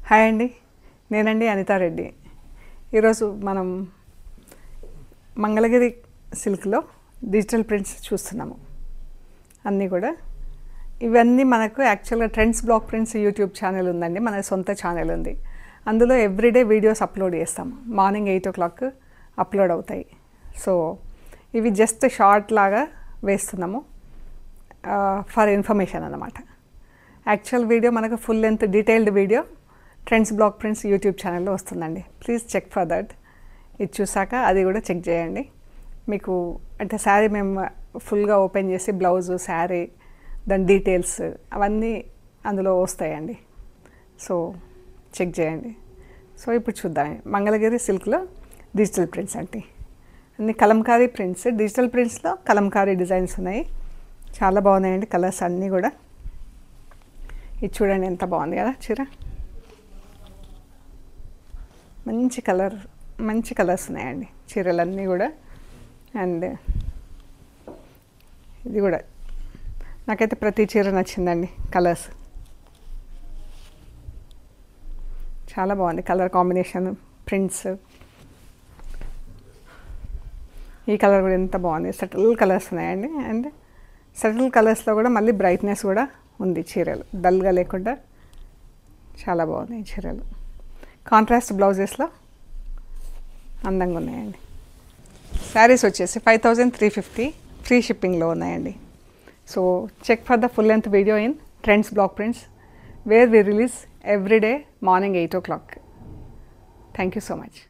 Hi అండి, నేనండి అనితారెడ్డి. ఈరోజు మనం మంగళగిరి సిల్క్లో డిజిటల్ ప్రింట్స్ చూస్తున్నాము. అన్నీ కూడా ఇవన్నీ మనకు యాక్చువల్గా trends black prints YouTube channel ఉందండి, మన సొంత ఛానల్ ఉంది. అందులో ఎవ్రీడే వీడియోస్ అప్లోడ్ చేస్తాము. మార్నింగ్ 8 o'clock అప్లోడ్ అవుతాయి. సో ఇవి జస్ట్ షార్ట్ లాగా వేస్తున్నాము ఫర్ ఇన్ఫర్మేషన్ అన్నమాట. యాక్చువల్ వీడియో మనకు full length detailed video trends black prints YouTube ఛానల్లో వస్తుందండి. Please check for that. ఇది చూసాక అది కూడా చెక్ చేయండి. మీకు అంటే శారీ మేము ఫుల్గా ఓపెన్ చేసి బ్లౌజు, శారీ, దాని డీటెయిల్స్ అవన్నీ అందులో వస్తాయండి. సో చెక్ చేయండి. సో ఇప్పుడు చూద్దాం మంగళగిరి సిల్క్లో డిజిటల్ ప్రింట్స్ అంటే అన్ని కలంకారీ ప్రింట్స్. డిజిటల్ ప్రింట్స్లో కలంకారీ డిజైన్స్ ఉన్నాయి, చాలా బాగున్నాయండి. కలర్స్ అన్నీ కూడా ఇది చూడండి, ఎంత బాగుంది కదా చీర. మంచి కలర్స్ ఉన్నాయండి చీరలన్నీ కూడా. అండ్ ఇది కూడా నాకైతే ప్రతి చీర నచ్చిందండి. కలర్స్ చాలా బాగుంది, కలర్ కాంబినేషన్, ప్రింట్స్. ఈ కలర్ కూడా ఎంత బాగుంది, సటిల్ కలర్స్ ఉన్నాయండి. అండ్ సటిల్ కలర్స్లో కూడా మళ్ళీ బ్రైట్నెస్ కూడా ఉంది. చీరలు డల్గా లేకుండా చాలా బాగున్నాయి చీరలు. కాంట్రాస్ట్ బ్లౌజెస్లో అందంగా ఉన్నాయండి. శారీస్ వచ్చేసి 5350 ఫ్రీ షిప్పింగ్లో ఉన్నాయండి. So check for the full length video in trends black prints where we release every day morning 8 o'clock. Thank you so much.